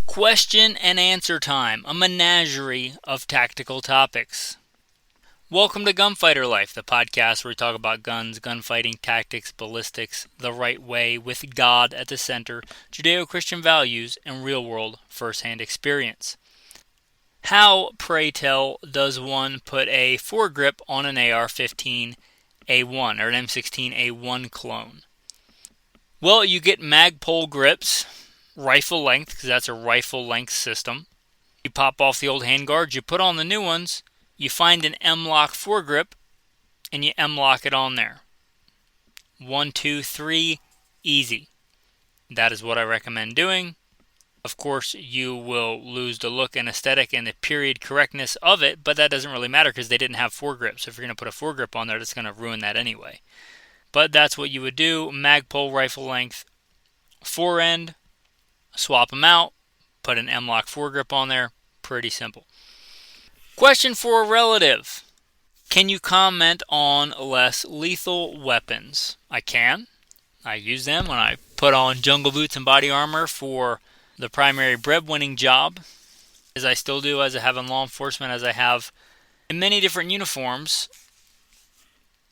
Question and answer time, a menagerie of tactical topics. Welcome to Gunfighter Life, the podcast where we talk about guns, gunfighting, tactics, ballistics, the right way, with God at the center, Judeo-Christian values, and real-world first-hand experience. How, pray tell, does one put a foregrip on an AR-15A1 or an M16A1 clone? Well, you get magpul grips, rifle length, because that's a rifle length system. You pop off the old handguards, you put on the new ones, you find an M-lock foregrip, and you M-lock it on there. 1, 2, 3, easy. That is what I recommend doing. Of course, you will lose the look and aesthetic and the period correctness of it, but that doesn't really matter because they didn't have foregrips. So if you're going to put a foregrip on there, that's going to ruin that anyway. But that's what you would do. Magpul rifle length, fore end, swap them out, put an M-lock foregrip on there. Pretty simple. Question for a relative. Can you comment on less lethal weapons? I can. I use them when I put on jungle boots and body armor for the primary breadwinning job, as I still do, as I have in law enforcement, as I have in many different uniforms,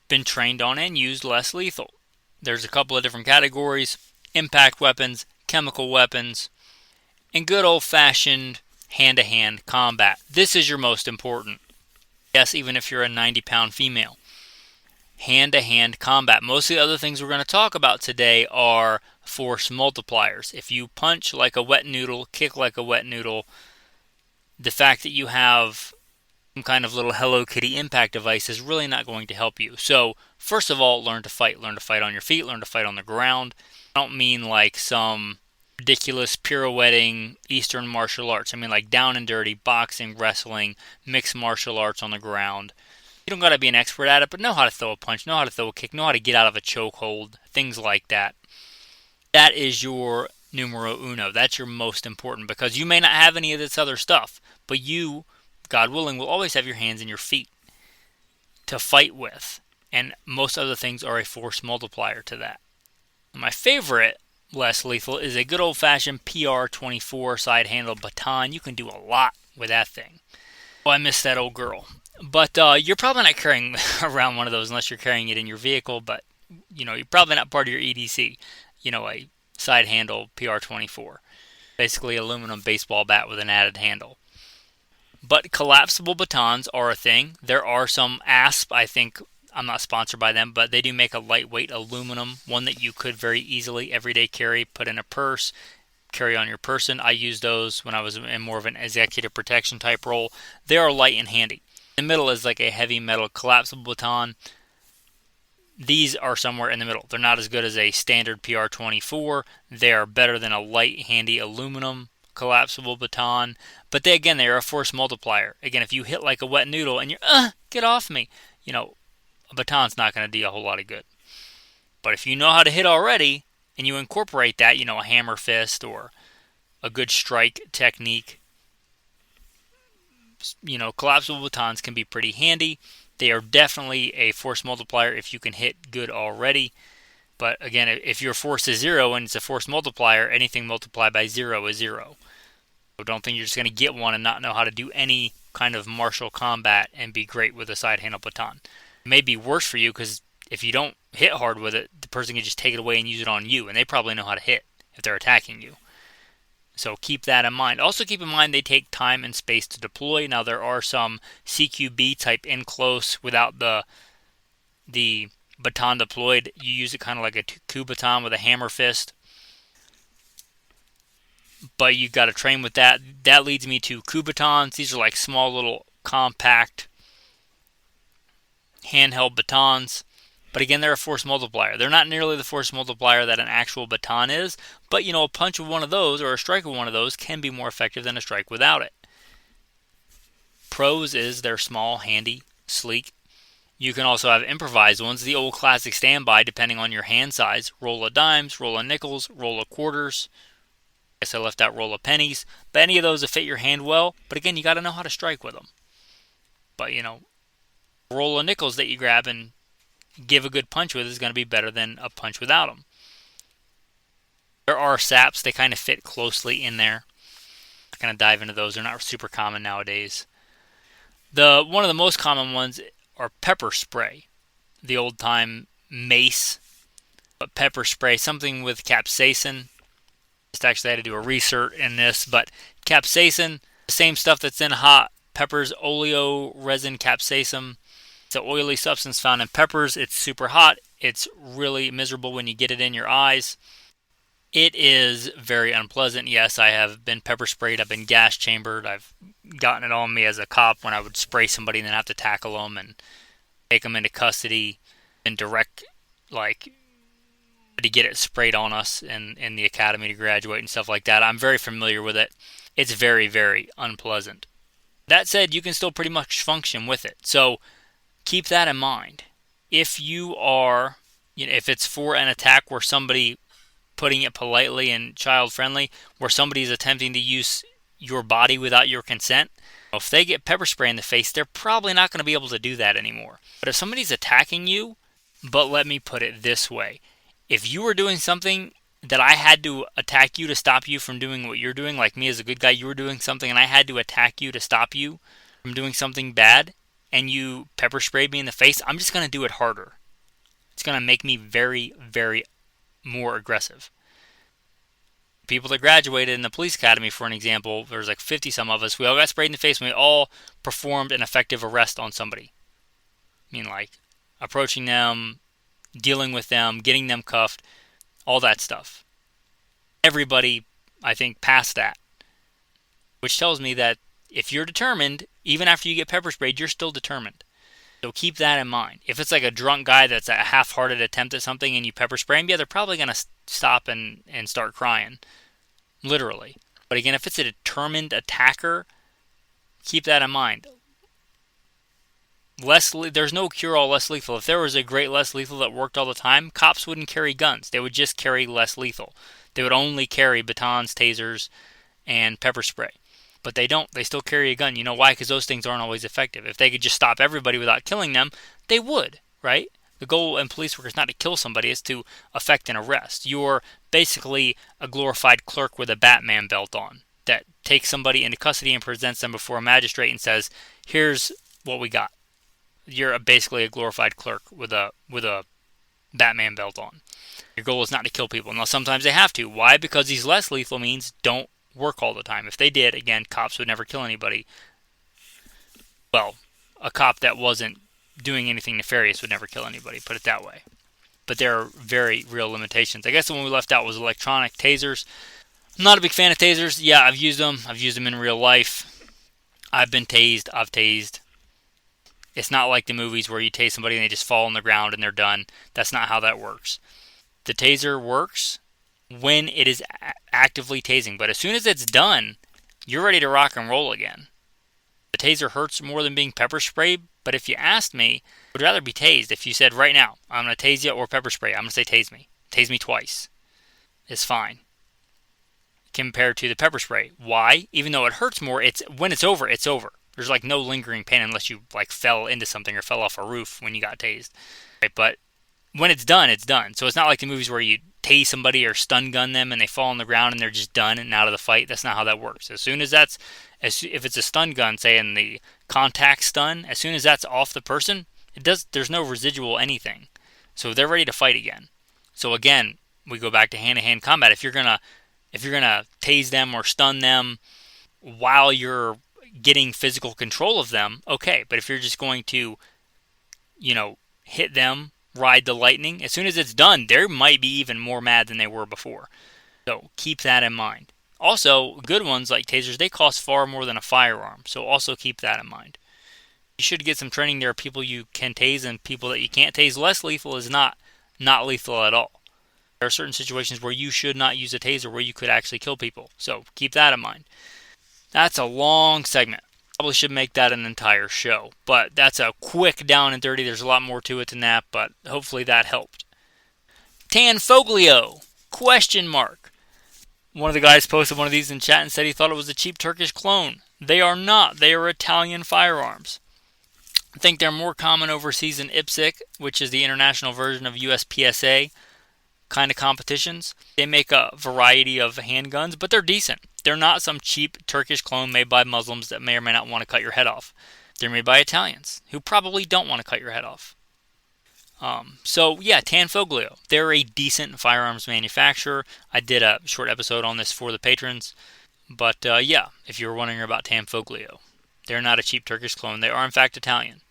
been trained on and used less lethal. There's a couple of different categories: impact weapons, chemical weapons, and good old-fashioned hand-to-hand combat. This is your most important. Yes, even if you're a 90-pound female. Hand-to-hand combat. Most of the other things we're going to talk about today are force multipliers. If you punch like a wet noodle, kick like a wet noodle, the fact that you have some kind of little Hello Kitty impact device is really not going to help you. So, first of all, learn to fight. Learn to fight on your feet. Learn to fight on the ground. I don't mean like some ridiculous pirouetting Eastern martial arts. I mean like down and dirty, boxing, wrestling, mixed martial arts on the ground. You don't got to be an expert at it, but know how to throw a punch, know how to throw a kick, know how to get out of a chokehold, things like that. That is your numero uno. That's your most important, because you may not have any of this other stuff, but you, God willing, will always have your hands and your feet to fight with, and most other things are a force multiplier to that. My favorite less lethal is a good old-fashioned PR-24 side-handle baton. You can do a lot with that thing. Oh, I miss that old girl. But you're probably not carrying around one of those unless you're carrying it in your vehicle, but you're probably not part of your EDC. A side handle PR-24. Basically aluminum baseball bat with an added handle. But collapsible batons are a thing. There are some ASP, I think, I'm not sponsored by them, but they do make a lightweight aluminum, one that you could very easily everyday carry, put in a purse, carry on your person. I used those when I was in more of an executive protection type role. They are light and handy. The middle is like a heavy metal collapsible baton. These are somewhere in the middle. They're not as good as a standard PR-24. They are better than a light, handy aluminum collapsible baton. But they are a force multiplier. Again, if you hit like a wet noodle and you're, get off me, a baton's not going to do a whole lot of good. But if you know how to hit already, and you incorporate that, a hammer fist or a good strike technique, collapsible batons can be pretty handy. They are definitely a force multiplier if you can hit good already. But again, if your force is 0 and it's a force multiplier, anything multiplied by 0 is 0. So don't think you're just going to get one and not know how to do any kind of martial combat and be great with a side handle baton. It may be worse for you because if you don't hit hard with it, the person can just take it away and use it on you, and they probably know how to hit if they're attacking you. So keep that in mind. Also keep in mind they take time and space to deploy. Now there are some CQB type in close without the baton deployed. You use it kind of like a coup baton with a hammer fist. But you've got to train with that. That leads me to coup batons. These are like small little compact handheld batons. But again, they're a force multiplier. They're not nearly the force multiplier that an actual baton is, but a punch with one of those or a strike with one of those can be more effective than a strike without it. Pros is they're small, handy, sleek. You can also have improvised ones, the old classic standby, depending on your hand size. Roll of dimes, roll of nickels, roll of quarters. I guess I left out roll of pennies. But any of those that fit your hand well. But again, you got to know how to strike with them. But, roll of nickels that you grab and give a good punch with is going to be better than a punch without them. There are saps, they kind of fit closely in there. not going to dive into those. They're not super common nowadays. One of the most common ones are pepper spray, the old time mace, but pepper spray, something with capsaicin. Just actually had to do a research in this, but capsaicin, the same stuff that's in hot peppers, oleoresin capsaicin. It's an oily substance found in peppers. It's super hot. It's really miserable when you get it in your eyes. It is very unpleasant. Yes, I have been pepper sprayed. I've been gas chambered. I've gotten it on me as a cop when I would spray somebody and then have to tackle them and take them into custody and direct, to get it sprayed on us in the academy to graduate and stuff like that. I'm very familiar with it. It's very, very unpleasant. That said, you can still pretty much function with it. So keep that in mind. If you are, if it's for an attack where somebody, putting it politely and child-friendly, where somebody is attempting to use your body without your consent, if they get pepper spray in the face, they're probably not going to be able to do that anymore. But if somebody's attacking you, but let me put it this way, if you were doing something that I had to attack you to stop you from doing what you're doing, like me as a good guy, you were doing something and I had to attack you to stop you from doing something bad, and you pepper sprayed me in the face, I'm just going to do it harder. It's going to make me very, very more aggressive. People that graduated in the police academy, for an example, there's like 50 some of us, we all got sprayed in the face and we all performed an effective arrest on somebody. I mean, like approaching them, dealing with them, getting them cuffed, all that stuff. Everybody, I think, passed that, which tells me that if you're determined, even after you get pepper sprayed, you're still determined. So keep that in mind. If it's like a drunk guy that's a half-hearted attempt at something and you pepper spray him, yeah, they're probably going to stop and start crying. Literally. But again, if it's a determined attacker, keep that in mind. There's no cure-all less lethal. If there was a great less lethal that worked all the time, cops wouldn't carry guns. They would just carry less lethal. They would only carry batons, tasers, and pepper spray. But they don't. They still carry a gun. You know why? Because those things aren't always effective. If they could just stop everybody without killing them, they would, right? The goal in police work is not to kill somebody. It's to effect an arrest. You're basically a glorified clerk with a Batman belt on that takes somebody into custody and presents them before a magistrate and says, here's what we got. You're basically a glorified clerk with a Batman belt on. Your goal is not to kill people. Now, sometimes they have to. Why? Because these less lethal means don't work all the time. If they did, again, cops would never kill anybody. Well, a cop that wasn't doing anything nefarious would never kill anybody, put it that way. But there are very real limitations. I guess the one we left out was electronic tasers. I'm not a big fan of tasers. Yeah, I've used them. I've used them in real life. I've been tased. I've tased. It's not like the movies where you tase somebody and they just fall on the ground and they're done. That's not how that works. The taser works when it is actively tasing. But as soon as it's done, you're ready to rock and roll again. The taser hurts more than being pepper sprayed, but if you asked me, I would rather be tased. If you said right now, I'm going to tase you or pepper spray, I'm going to say tase me. Tase me twice. It's fine. Compared to the pepper spray. Why? Even though it hurts more, when it's over, it's over. There's like no lingering pain unless you like fell into something or fell off a roof when you got tased. Right? But when it's done, it's done. So it's not like the movies where you tase somebody or stun gun them and they fall on the ground and they're just done and out of the fight. That's not how that works. If it's a stun gun, say in the contact stun, as soon as that's off the person, there's no residual anything. So they're ready to fight again. So again, we go back to hand-to-hand combat. If you're gonna tase them or stun them while you're getting physical control of them, okay. But if you're just going to, hit them, ride the lightning, as soon as it's done, they might be even more mad than they were before. So keep that in mind. Also, good ones like tasers, they cost far more than a firearm. So also keep that in mind. You should get some training. There are people you can tase and people that you can't tase. Less lethal is not lethal at all. There are certain situations where you should not use a taser where you could actually kill people. So keep that in mind. That's a long segment. Probably should make that an entire show. But that's a quick down and dirty. There's a lot more to it than that, but hopefully that helped. Tanfoglio? ? One of the guys posted one of these in chat and said he thought it was a cheap Turkish clone. They are not. They are Italian firearms. I think they're more common overseas in IPSC, which is the international version of USPSA. kind of competitions. They make a variety of handguns, but they're decent. They're not some cheap Turkish clone made by Muslims that may or may not want to cut your head off. They're made by Italians who probably don't want to cut your head off. So yeah, Tanfoglio. They're a decent firearms manufacturer. I did a short episode on this for the patrons. But yeah, if you were wondering about Tanfoglio, they're not a cheap Turkish clone. They are in fact Italian.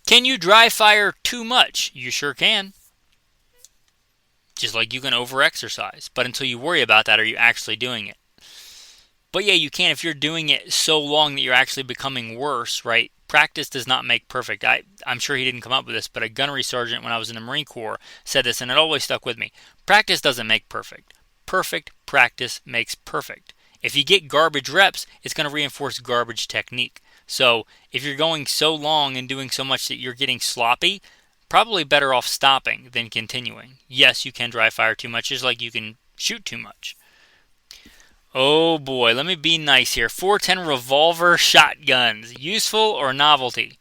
Can you dry fire too much? You sure can. Just like you can over-exercise. But until you worry about that, are you actually doing it? But yeah, you can if you're doing it so long that you're actually becoming worse, right? Practice does not make perfect. I'm sure he didn't come up with this, but a gunnery sergeant when I was in the Marine Corps said this, and it always stuck with me. Practice doesn't make perfect. Perfect practice makes perfect. If you get garbage reps, it's going to reinforce garbage technique. So if you're going so long and doing so much that you're getting sloppy, probably better off stopping than continuing. Yes, you can dry fire too much, just like you can shoot too much. Oh boy, let me be nice here. 410 revolver shotguns, useful or novelty?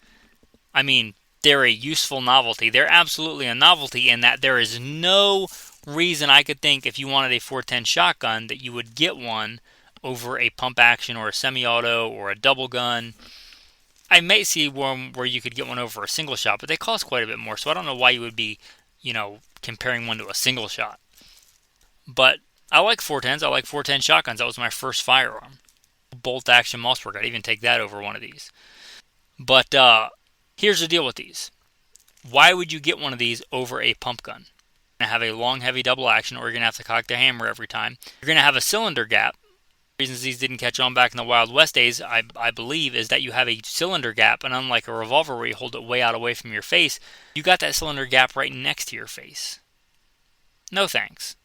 I mean, they're a useful novelty. They're absolutely a novelty in that there is no reason I could think if you wanted a 410 shotgun that you would get one over a pump action or a semi-auto or a double gun. I may see one where you could get one over a single shot, but they cost quite a bit more, so I don't know why you would be, comparing one to a single shot. But I like 410s. I like 410 shotguns. That was my first firearm. Bolt action Mossberg. I'd even take that over one of these. But here's the deal with these. Why would you get one of these over a pump gun? You're going to have a long, heavy double action, or you're going to have to cock the hammer every time. You're going to have a cylinder gap. The reasons these didn't catch on back in the Wild West days, I believe, is that you have a cylinder gap, and unlike a revolver where you hold it way out away from your face, you got that cylinder gap right next to your face. No thanks.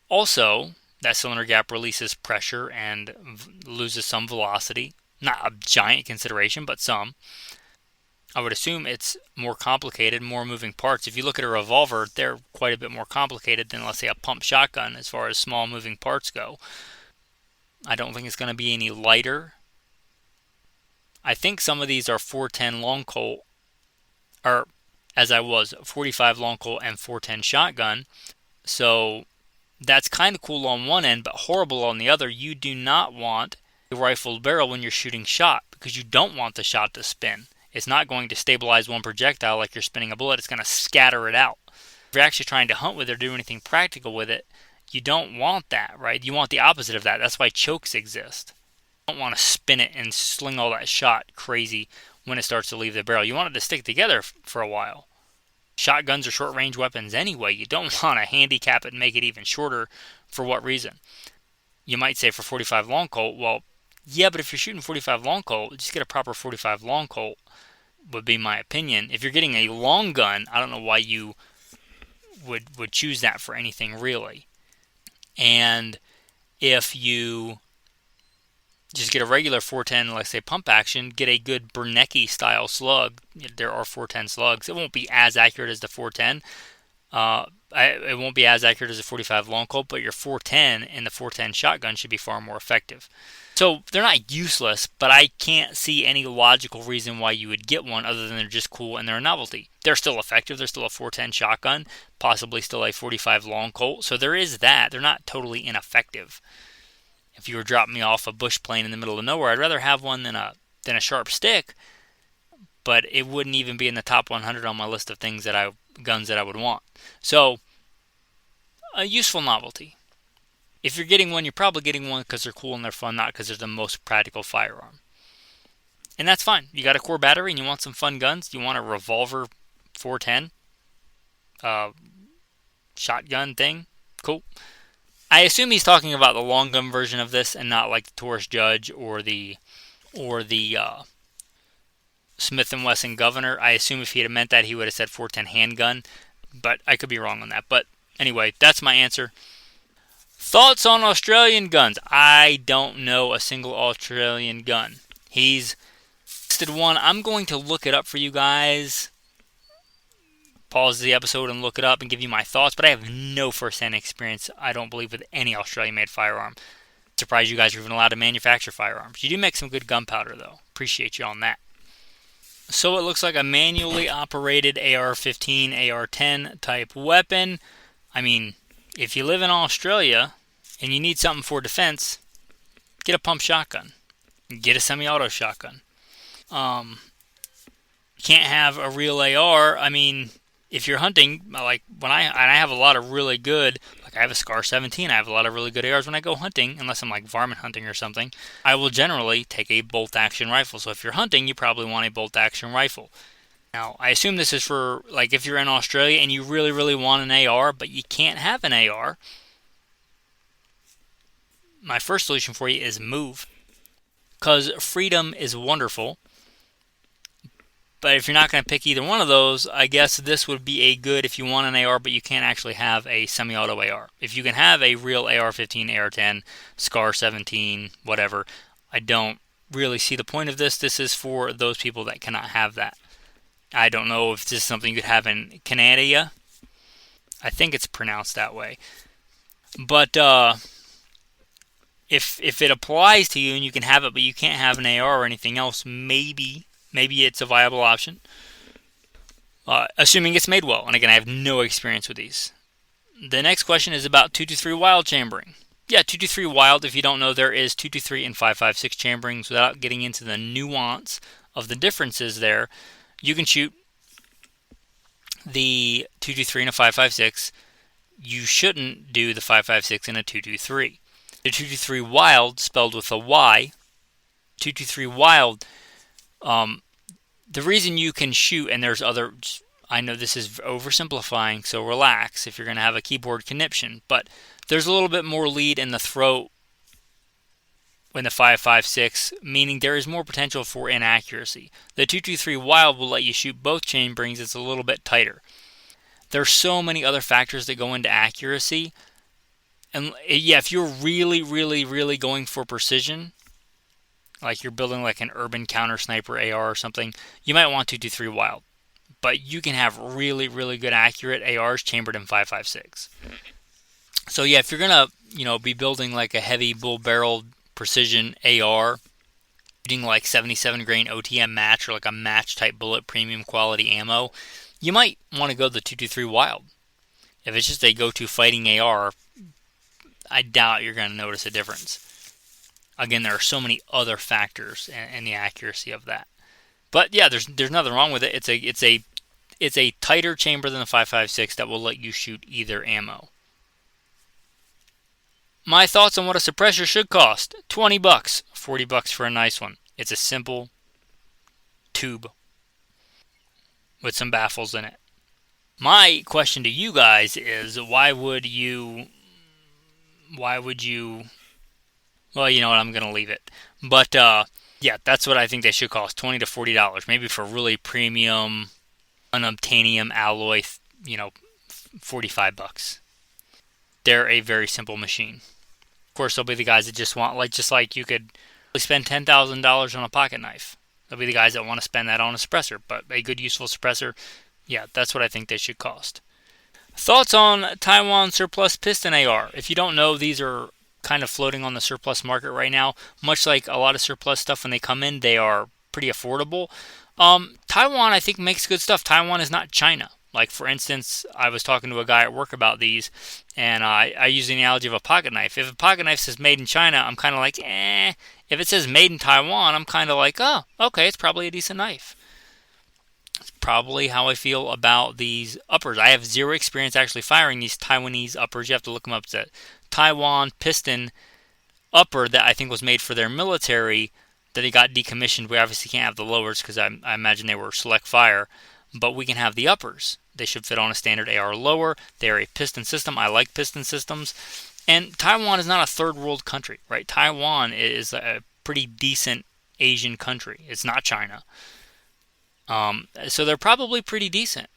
Also, that cylinder gap releases pressure and loses some velocity. Not a giant consideration, but some. I would assume it's more complicated, more moving parts. If you look at a revolver, they're quite a bit more complicated than, let's say, a pump shotgun as far as small moving parts go. I don't think it's going to be any lighter. I think some of these are 410 long Colt, or as I was, 45 long Colt and 410 shotgun. So that's kind of cool on one end, but horrible on the other. You do not want a rifled barrel when you're shooting shot because you don't want the shot to spin. It's not going to stabilize one projectile like you're spinning a bullet. It's going to scatter it out. If you're actually trying to hunt with it or do anything practical with it, you don't want that, right? You want the opposite of that. That's why chokes exist. You don't want to spin it and sling all that shot crazy when it starts to leave the barrel. You want it to stick together for a while. Shotguns are short-range weapons anyway. You don't want to handicap it and make it even shorter. For what reason? You might say for 45 long Colt. Well, yeah, but if you're shooting 45 long Colt, just get a proper 45 long Colt, would be my opinion. If you're getting a long gun, I don't know why you would choose that for anything really. And if you just get a regular 410, let's say pump action, get a good Bernecki style slug. There are 410 slugs. It won't be as accurate as the 410. It won't be as accurate as a 45 long Colt, but your 410 and the 410 shotgun should be far more effective. So they're not useless, but I can't see any logical reason why you would get one other than they're just cool and they're a novelty. They're still effective. They're still a 410 shotgun, possibly still a 45 long Colt. So there is that. They're not totally ineffective. If you were dropping me off a bush plane in the middle of nowhere, I'd rather have one than a sharp stick, but it wouldn't even be in the top 100 on my list of guns that I would want. So, a useful novelty. If you're getting one, you're probably getting one because they're cool and they're fun, not because they're the most practical firearm. And that's fine. You got a core battery and you want some fun guns. You want a revolver 410 shotgun thing. Cool. I assume he's talking about the long gun version of this and not like the Taurus Judge or the Smith & Wesson Governor. I assume if he had meant that, he would have said 410 handgun, but I could be wrong on that. But anyway, that's my answer. Thoughts on Australian guns? I don't know a single Australian gun. He's listed one. I'm going to look it up for you guys. Pause the episode and look it up and give you my thoughts, but I have no first-hand experience, I don't believe, with any Australian-made firearm. Surprised you guys are even allowed to manufacture firearms. You do make some good gunpowder, though. Appreciate you on that. So it looks like a manually operated AR-15, AR-10 type weapon. I mean, if you live in Australia and you need something for defense, get a pump shotgun. Get a semi-auto shotgun. Can't have a real AR. I mean, if you're hunting, like I have a lot of really good, like I have a Scar 17. I have a lot of really good ARs when I go hunting, unless I'm like varmint hunting or something. I will generally take a bolt action rifle. So if you're hunting, you probably want a bolt action rifle. Now, I assume this is for like if you're in Australia and you really, really want an AR, but you can't have an AR. My first solution for you is move, because freedom is wonderful. But if you're not going to pick either one of those, I guess this would be a good if you want an AR, but you can't actually have a semi-auto AR. If you can have a real AR-15, AR-10, SCAR 17, whatever, I don't really see the point of this. This is for those people that cannot have that. I don't know if this is something you could have in Canada. I think it's pronounced that way. But if it applies to you and you can have it, but you can't have an AR or anything else, maybe it's a viable option. Assuming it's made well. And again, I have no experience with these. The next question is about 223 wild chambering. Yeah, 223 wild, if you don't know, there is 223 and 5.56 chamberings. Without getting into the nuance of the differences there, you can shoot the 223 and a 5.56. You shouldn't do the 5.56 and a 223. The 223 wild, spelled with a Y, 223 wild, the reason you can shoot, and there's other, I know this is oversimplifying, so relax if you're going to have a keyboard conniption, but there's a little bit more lead in the throat in the 5.56, meaning there is more potential for inaccuracy. The 223 wild will let you shoot both chamberings. It's a little bit tighter. There's so many other factors that go into accuracy. And yeah, if you're really, really, really going for precision, like you're building like an urban counter sniper AR or something, you might want 223 wild. But you can have really, really good accurate ARs chambered in 5.56. So yeah, if you're gonna, be building like a heavy bull-barreled precision AR, shooting like 77 grain OTM match or like a match type bullet premium quality ammo, you might want to go the 223 wild. If it's just a go-to fighting AR, I doubt you're going to notice a difference. Again, there are so many other factors in the accuracy of that. But yeah, there's nothing wrong with it. It's a tighter chamber than the 5.56 that will let you shoot either ammo. My thoughts on what a suppressor should cost: $20, $40 for a nice one. It's a simple tube with some baffles in it. My question to you guys is, why would you, well, you know what, I'm going to leave it. But, yeah, that's what I think they should cost, $20 to $40. Maybe for really premium, unobtainium alloy, $45. They're a very simple machine. Of course, there'll be the guys that just want, just like you could spend $10,000 on a pocket knife. There'll be the guys that want to spend that on a suppressor. But a good, useful suppressor, yeah, that's what I think they should cost. Thoughts on Taiwan surplus piston AR? If you don't know, these are kind of floating on the surplus market right now. Much like a lot of surplus stuff, when they come in, they are pretty affordable. Taiwan, I think, makes good stuff. Taiwan is not China. Like, for instance, I was talking to a guy at work about these, and I use the analogy of a pocket knife. If a pocket knife says made in China, I'm kind of like, eh. If it says made in Taiwan, I'm kind of like, oh, okay, it's probably a decent knife. It's probably how I feel about these uppers. I have zero experience actually firing these Taiwanese uppers. You have to look them up. It's a Taiwan piston upper that I think was made for their military that they got decommissioned. We obviously can't have the lowers because I imagine they were select fire, but we can have the uppers. They should fit on a standard AR lower. They are a piston system. I like piston systems. And Taiwan is not a third world country, right? Taiwan is a pretty decent Asian country. It's not China. So they're probably pretty decent.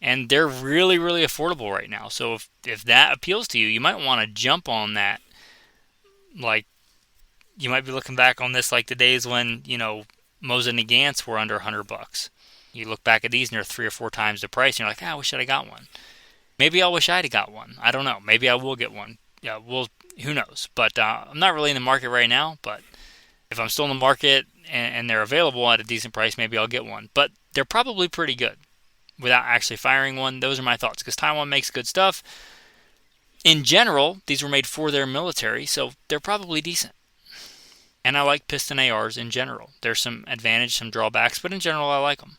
And they're really, really affordable right now. So if that appeals to you, you might want to jump on that. Like, you might be looking back on this like the days when, Mosin and Gantz were under $100. You look back at these and they're 3 or 4 times the price, and you're like, I wish I'd have got one. Maybe I wish I'd have got one. I don't know. Maybe I will get one. Yeah, who knows? But I'm not really in the market right now, but if I'm still in the market and they're available at a decent price, maybe I'll get one. But they're probably pretty good. without actually firing one. Those are my thoughts, because Taiwan makes good stuff. In general, these were made for their military, so they're probably decent. And I like piston ARs in general. There's some advantage, some drawbacks, but in general I like them.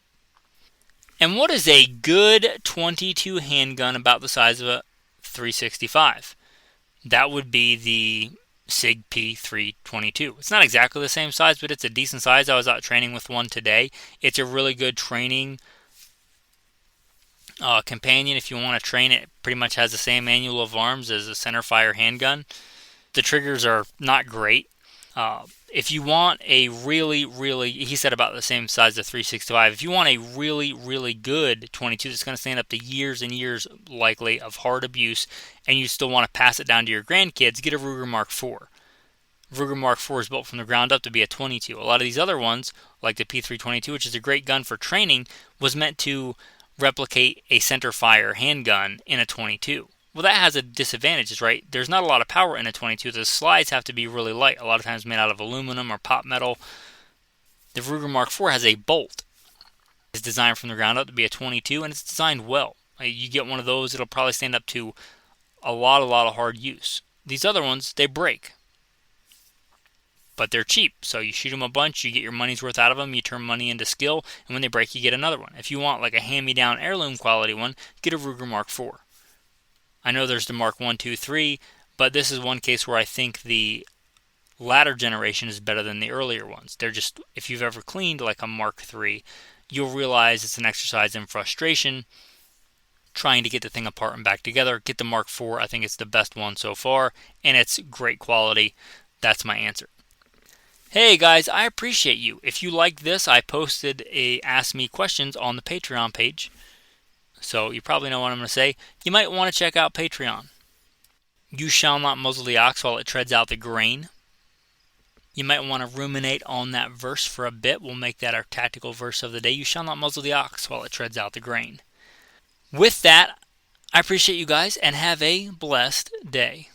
And what is a good 22 handgun about the size of a 365? That would be the SIG P322. It's not exactly the same size, but it's a decent size. I was out training with one today. It's a really good training companion. If you want to train it, pretty much has the same manual of arms as a centerfire handgun. The triggers are not great. If you want a really, he said about the same size as 365, if you want a really good 22 that's going to stand up to years and years likely of hard abuse, and you still want to pass it down to your grandkids, get a Ruger Mark IV. Ruger Mark IV is built from the ground up to be a 22. A lot of these other ones, like the P322, which is a great gun for training, was meant to replicate a centerfire handgun in a 22. Well, that has a disadvantage, right? There's not a lot of power in a 22. The slides have to be really light, a lot of times made out of aluminum or pot metal. The Ruger Mark IV has a bolt. It's designed from the ground up to be a 22, and it's designed well. You get one of those, it'll probably stand up to a lot of hard use. These other ones, they break. But they're cheap, so you shoot them a bunch, you get your money's worth out of them, you turn money into skill, and when they break, you get another one. If you want like a hand-me-down heirloom quality one, get a Ruger Mark IV. I know there's the Mark 1, 2, 3, but this is one case where I think the latter generation is better than the earlier ones. They're just, if you've ever cleaned like a Mark 3, you'll realize it's an exercise in frustration trying to get the thing apart and back together. Get the Mark 4, I think it's the best one so far, and it's great quality. That's my answer. Hey guys, I appreciate you. If you liked this, I posted a Ask Me Questions on the Patreon page. So you probably know what I'm going to say. You might want to check out Patreon. You shall not muzzle the ox while it treads out the grain. You might want to ruminate on that verse for a bit. We'll make that our tactical verse of the day. You shall not muzzle the ox while it treads out the grain. With that, I appreciate you guys and have a blessed day.